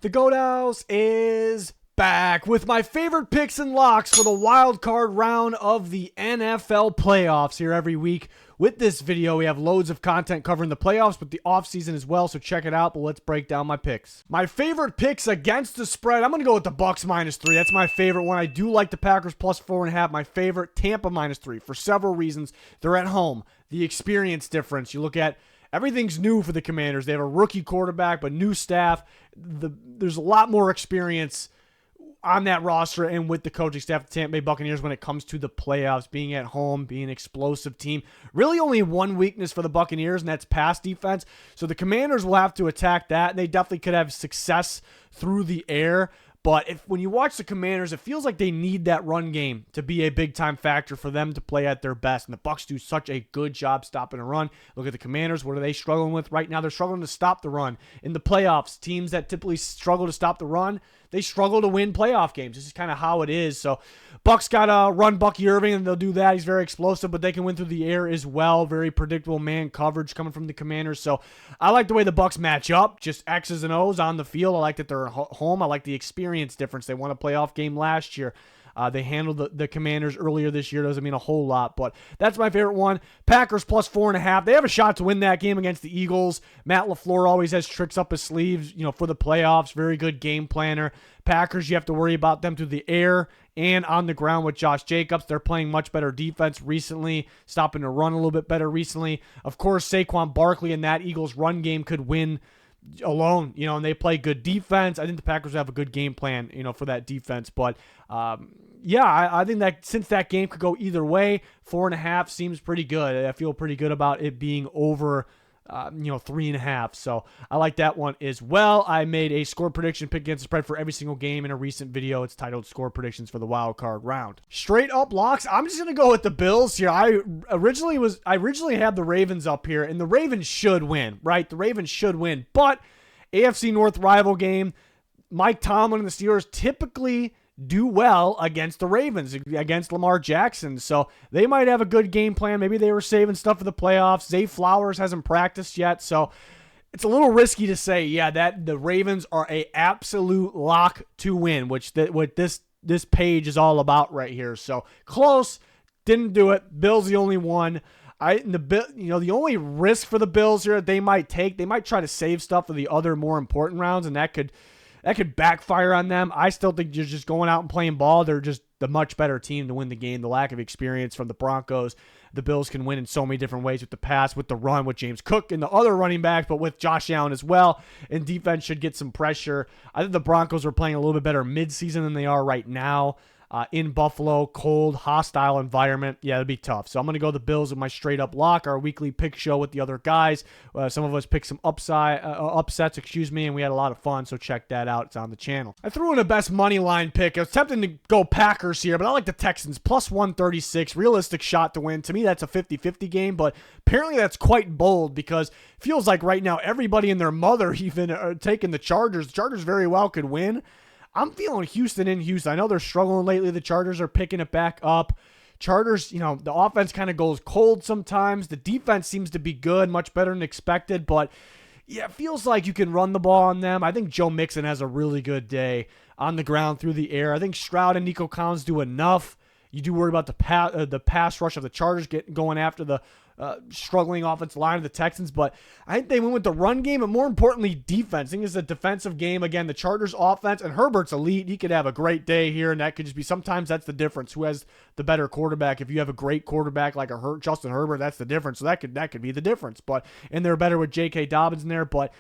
The Goat House is back with my favorite picks and locks for the wild card round of the NFL playoffs here every week. With this video, we have loads of content covering the playoffs, but the offseason as well, so check it out, but let's break down my picks. My favorite picks against the spread, I'm going to go with the Bucks -3. That's my favorite one. I do like the Packers +4.5. My favorite, Tampa -3, for several reasons. They're at home. The experience difference. You look at everything's new for the Commanders. They have a rookie quarterback, but new staff. There's a lot more experience on that roster and with the coaching staff of the Tampa Bay Buccaneers when it comes to the playoffs, being at home, being an explosive team. Really only one weakness for the Buccaneers, and that's pass defense. So the Commanders will have to attack that, and they definitely could have success through the air. But when you watch the Commanders, it feels like they need that run game to be a big-time factor for them to play at their best. And the Bucs do such a good job stopping a run. Look at the Commanders. What are they struggling with right now? They're struggling to stop the run. In the playoffs, teams that typically struggle to stop the run, they struggle to win playoff games. This is kind of how it is. So Bucs got to run Bucky Irving, and they'll do that. He's very explosive, but they can win through the air as well. Very predictable man coverage coming from the Commanders. So I like the way the Bucs match up. Just X's and O's on the field. I like that they're home. I like the experience difference. They won a playoff game last year. They handled the Commanders earlier this year. Doesn't mean a whole lot, but that's my favorite one. Packers +4.5. They have a shot to win that game against the Eagles. Matt LaFleur always has tricks up his sleeves, for the playoffs. Very good game planner. Packers, you have to worry about them through the air and on the ground with Josh Jacobs. They're playing much better defense recently, stopping the run a little bit better recently. Of course, Saquon Barkley and that Eagles run game could win alone, and they play good defense. I think the Packers have a good game plan, for that defense. But I think that since that game could go either way, 4.5 seems pretty good. I feel pretty good about it being over 3.5. So I like that one as well. I made a score prediction pick against the spread for every single game in a recent video. It's titled Score Predictions for the Wild Card Round. Straight up locks, I'm just going to go with the Bills here. I originally had the Ravens up here, and the Ravens should win, right? The Ravens should win, but AFC North rival game, Mike Tomlin and the Steelers typically do well against the Ravens, against Lamar Jackson. So they might have a good game plan. Maybe they were saving stuff for the playoffs. Zay Flowers hasn't practiced yet. So it's a little risky to say, that the Ravens are a absolute lock to win, what this page is all about right here. So close, didn't do it. Bills the only one. The only risk for the Bills here they might take, they might try to save stuff for the other more important rounds, and that could backfire on them. I still think you're just going out and playing ball. They're just the much better team to win the game. The lack of experience from the Broncos. The Bills can win in so many different ways with the pass, with the run, with James Cook and the other running backs, but with Josh Allen as well. And defense should get some pressure. I think the Broncos are playing a little bit better midseason than they are right now. In Buffalo, cold, hostile environment. Yeah, it'd be tough. So I'm going to go the Bills with my straight up lock, our weekly pick show with the other guys. Some of us picked some upsets, and we had a lot of fun, so check that out. It's on the channel. I threw in a best money line pick. I was tempted to go Packers here, but I like the Texans. +136, realistic shot to win. To me, that's a 50-50 game, but apparently that's quite bold because it feels like right now everybody and their mother even are taking the Chargers. The Chargers very well could win. I'm feeling Houston in Houston. I know they're struggling lately. The Chargers are picking it back up. Chargers, the offense kind of goes cold sometimes. The defense seems to be good, much better than expected. But, it feels like you can run the ball on them. I think Joe Mixon has a really good day on the ground through the air. I think Stroud and Nico Collins do enough. You do worry about the pass rush of the Chargers going after the struggling offensive line of the Texans, but I think they went with the run game and more importantly defense. I think it's a defensive game. Again, the Chargers offense, and Herbert's elite. He could have a great day here, and that could just be, sometimes that's the difference. Who has the better quarterback? If you have a great quarterback like Justin Herbert, that's the difference. So that could be the difference. And they're better with J.K. Dobbins in there, but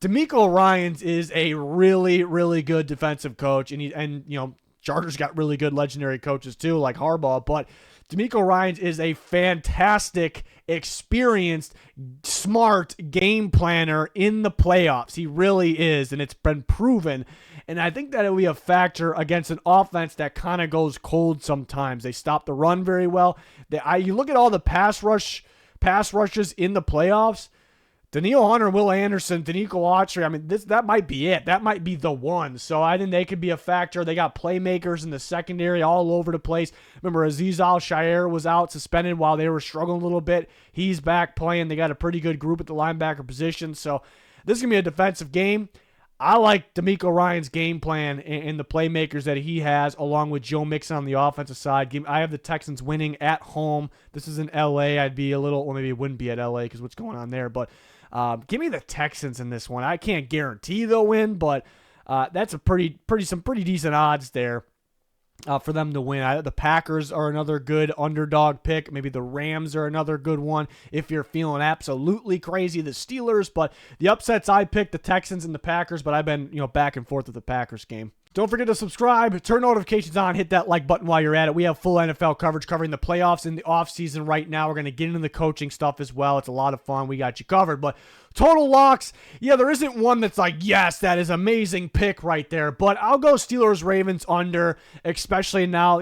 DeMeco Ryans is a really, really good defensive coach, and Chargers got really good legendary coaches too, like Harbaugh, but DeMeco Ryans is a fantastic, experienced, smart game planner in the playoffs. He really is, and it's been proven. And I think that it'll be a factor against an offense that kind of goes cold sometimes. They stop the run very well. You look at all the pass rushes in the playoffs. Danielle Hunter, Will Anderson, Danico Autry, that might be it. That might be the one. So I think they could be a factor. They got playmakers in the secondary all over the place. Remember, Azeez Al-Shaair was out suspended while they were struggling a little bit. He's back playing. They got a pretty good group at the linebacker position. So this is going to be a defensive game. I like DeMeco Ryans' game plan and the playmakers that he has, along with Joe Mixon on the offensive side. I have the Texans winning at home. This is in L.A. I'd be a little, or maybe it wouldn't be at L.A. because what's going on there. But give me the Texans in this one. I can't guarantee they'll win, but that's some pretty decent odds there. For them to win. The Packers are another good underdog pick. Maybe the Rams are another good one if you're feeling absolutely crazy. The Steelers, but the upsets I picked, the Texans and the Packers, but I've been back and forth with the Packers game. Don't forget to subscribe, turn notifications on, hit that like button while you're at it. We have full NFL coverage covering the playoffs in the offseason right now. We're going to get into the coaching stuff as well. It's a lot of fun. We got you covered. But total locks, yeah, there isn't one that's like, yes, that is amazing pick right there. But I'll go Steelers-Ravens under, especially now,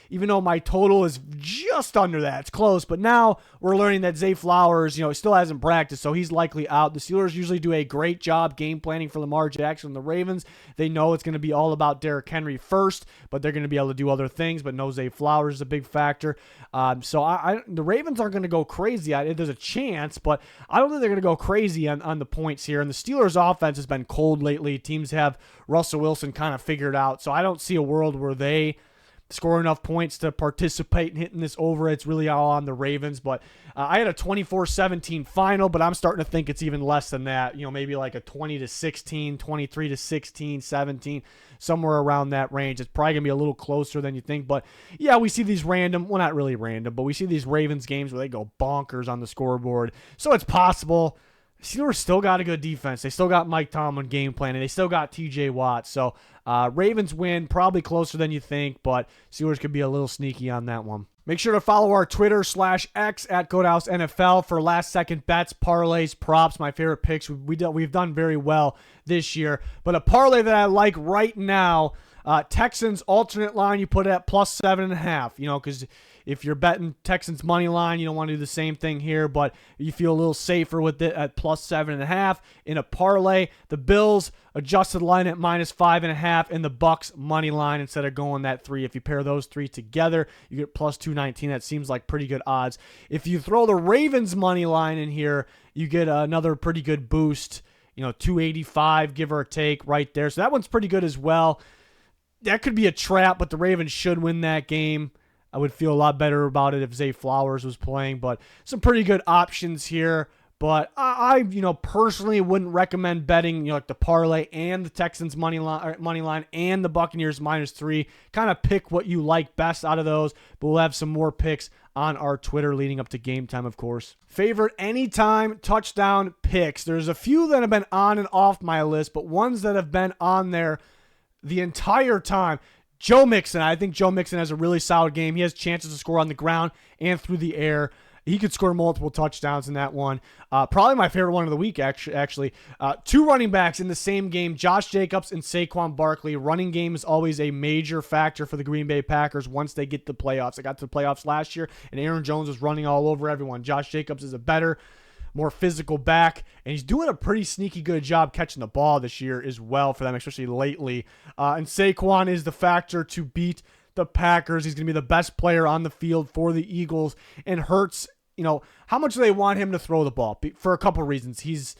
even though my total is just under that. It's close. But now we're learning that Zay Flowers, still hasn't practiced, so he's likely out. The Steelers usually do a great job game planning for Lamar Jackson and the Ravens. They know it's going to be all about Derrick Henry first, but they're going to be able to do other things. But no, Zay Flowers is a big factor. So the Ravens aren't going to go crazy. There's a chance, but I don't think they're going to go crazy on the points here. And the Steelers' offense has been cold lately. Teams have Russell Wilson kind of figured out. So I don't see a world where they score enough points to participate in hitting this over. It's really all on the Ravens. But I had a 24-17 final, but I'm starting to think it's even less than that. Maybe like a 20-16, 23-16, 17, somewhere around that range. It's probably going to be a little closer than you think. But yeah, we see these random, well, not really random, but we see these Ravens games where they go bonkers on the scoreboard. So it's possible. Steelers still got a good defense. They still got Mike Tomlin game planning. They still got TJ Watt. So Ravens win, probably closer than you think, but Steelers could be a little sneaky on that one. Make sure to follow our Twitter /X at Goathouse NFL for last-second bets, parlays, props, my favorite picks. We've done very well this year. But a parlay that I like right now, Texans alternate line, you put it at plus 7.5, because if you're betting Texans money line, you don't want to do the same thing here, but you feel a little safer with it at plus 7.5. In a parlay, the Bills adjusted line at minus 5.5, and the Bucks money line instead of going that 3. If you pair those 3 together, you get plus 219. That seems like pretty good odds. If you throw the Ravens money line in here, you get another pretty good boost, 285 give or take right there. So that one's pretty good as well. That could be a trap, but the Ravens should win that game. I would feel a lot better about it if Zay Flowers was playing, but some pretty good options here. But I personally wouldn't recommend betting, like the parlay and the Texans money line and the Buccaneers minus 3. Kind of pick what you like best out of those. But we'll have some more picks on our Twitter leading up to game time, of course. Favorite anytime touchdown picks. There's a few that have been on and off my list, but ones that have been on there the entire time. Joe Mixon. I think Joe Mixon has a really solid game. He has chances to score on the ground and through the air. He could score multiple touchdowns in that one. Probably my favorite one of the week, actually. 2 running backs in the same game, Josh Jacobs and Saquon Barkley. Running game is always a major factor for the Green Bay Packers once they get to the playoffs. They got to the playoffs last year, and Aaron Jones was running all over everyone. Josh Jacobs is a better, more physical back, and he's doing a pretty sneaky good job catching the ball this year as well for them, especially lately. And Saquon is the factor to beat the Packers. He's going to be the best player on the field for the Eagles, and Hurts, how much do they want him to throw the ball? For a couple reasons. He's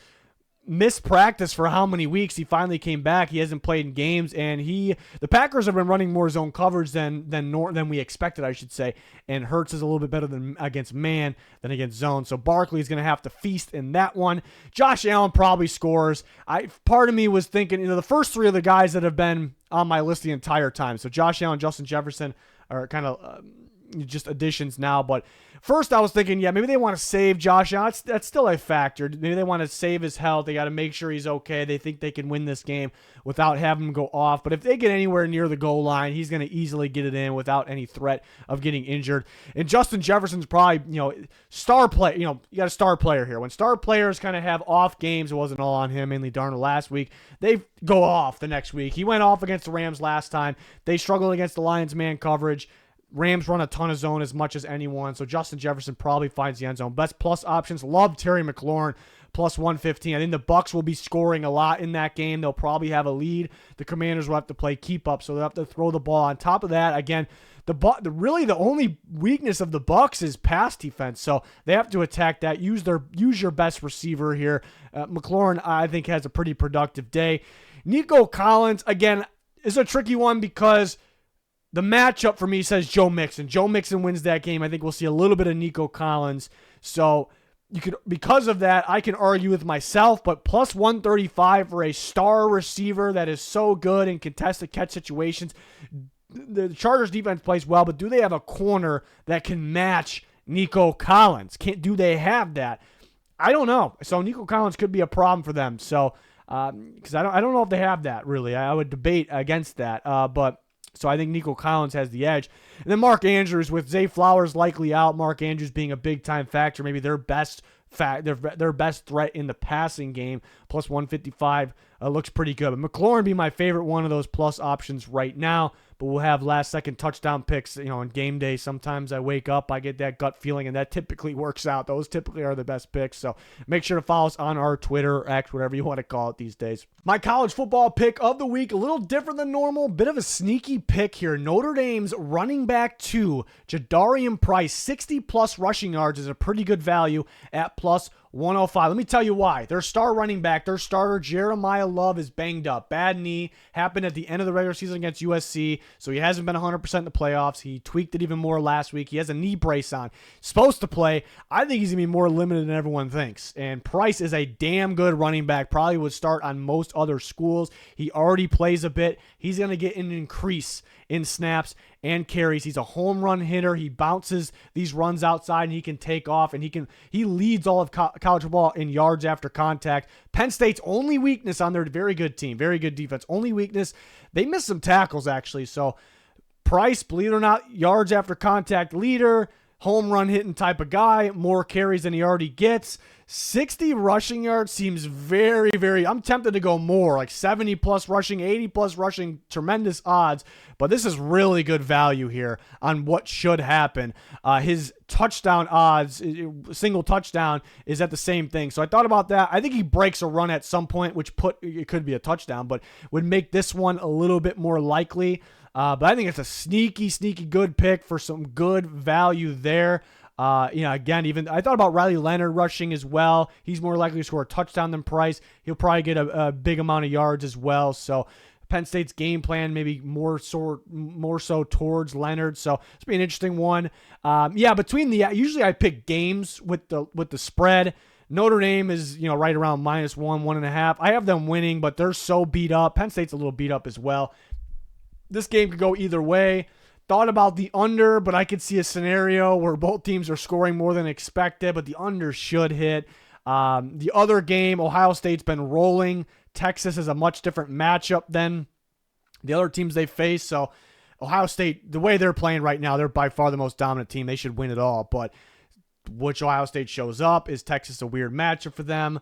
missed practice for how many weeks? He finally came back. He hasn't played in games, and the Packers have been running more zone coverage than we expected, I should say. And Hurts is a little bit better against man than against zone. So Barkley's going to have to feast in that one. Josh Allen probably scores. Part of me was thinking, the first 3 of the guys that have been on my list the entire time. So Josh Allen, Justin Jefferson are kind of just additions now, but first I was thinking, maybe they want to save Josh Allen. That's still a factor. Maybe they want to save his health. They got to make sure he's okay. They think they can win this game without having him go off. But if they get anywhere near the goal line, he's going to easily get it in without any threat of getting injured. And Justin Jefferson's probably, star play. You got a star player here. When star players kind of have off games, it wasn't all on him, mainly Darnold last week. They go off the next week. He went off against the Rams last time. They struggled against the Lions man coverage. Rams run a ton of zone as much as anyone, so Justin Jefferson probably finds the end zone. Best plus options, love Terry McLaurin, plus 115. I think the Bucs will be scoring a lot in that game. They'll probably have a lead. The Commanders will have to play keep up, so they'll have to throw the ball. On top of that, again, really the only weakness of the Bucs is pass defense, so they have to attack that. Use your best receiver here. McLaurin, I think, has a pretty productive day. Nico Collins, again, is a tricky one because the matchup for me says Joe Mixon. Joe Mixon wins that game. I think we'll see a little bit of Nico Collins. So you could, because of that, I can argue with myself, but plus 135 for a star receiver that is so good in contested catch situations. The Chargers defense plays well, but do they have a corner that can match Nico Collins? Do they have that? I don't know. So Nico Collins could be a problem for them. So because I don't know if they have that really. I would debate against that. But so I think Nico Collins has the edge. And then Mark Andrews, with Zay Flowers likely out, Mark Andrews being a big time factor, maybe their best threat in the passing game, plus 155 looks pretty good. But McLaurin be my favorite one of those plus options right now. But we'll have last second touchdown picks, on game day. Sometimes I wake up, I get that gut feeling, and that typically works out. Those typically are the best picks. So make sure to follow us on our Twitter or X, whatever you want to call it these days. My college football pick of the week, a little different than normal, bit of a sneaky pick here. Notre Dame's running back 2, Jadarian Price, 60 plus rushing yards is a pretty good value at plus 105. Let me tell you why. Their star running back, their starter, Jeremiah Love, is banged up. Bad knee. Happened at the end of the regular season against USC, so he hasn't been 100% in the playoffs. He tweaked it even more last week. He has a knee brace on. Supposed to play. I think he's going to be more limited than everyone thinks. And Price is a damn good running back. Probably would start on most other schools. He already plays a bit. He's going to get an increase in snaps and carries. He's a home run hitter. He bounces these runs outside and he can take off, and he leads all of college football in yards after contact. Penn State's only weakness on their very good team, very good defense, only weakness, they missed some tackles actually. So Price, believe it or not, yards after contact leader, home run hitting type of guy, more carries than he already gets. 60 rushing yards seems very, very, I'm tempted to go more, like 70 plus rushing, 80 plus rushing, tremendous odds, but this is really good value here on what should happen. His touchdown odds, single touchdown, is at the same thing. So I thought about that. I think he breaks a run at some point, which it could be a touchdown, but would make this one a little bit more likely. But I think it's a sneaky good pick for some good value there. Again, even I thought about Riley Leonard rushing as well. He's more likely to score a touchdown than Price. He'll probably get a big amount of yards as well. So Penn State's game plan maybe more so towards Leonard. So it's be an interesting one. Between usually I pick games with the spread. Notre Dame is, right around -1, 1.5. I have them winning, but they're so beat up. Penn State's a little beat up as well. This game could go either way. Thought about the under, but I could see a scenario where both teams are scoring more than expected, but the under should hit. The other game, Ohio State's been rolling. Texas is a much different matchup than the other teams they face. So Ohio State, the way they're playing right now, they're by far the most dominant team. They should win it all. But which Ohio State shows up? Is Texas a weird matchup for them?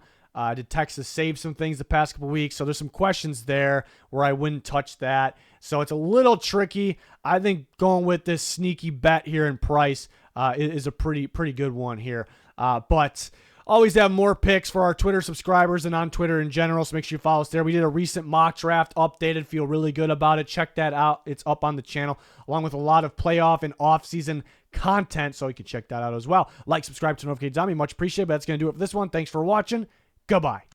Did Texas save some things the past couple weeks? So there's some questions there where I wouldn't touch that. So it's a little tricky. I think going with this sneaky bet here in Price is a pretty good one here. But always have more picks for our Twitter subscribers and on Twitter in general, so make sure you follow us there. We did a recent mock draft, updated, feel really good about it. Check that out. It's up on the channel, along with a lot of playoff and off-season content, so you can check that out as well. Like, subscribe to notifications on me. Much appreciated, but that's going to do it for this one. Thanks for watching. Goodbye.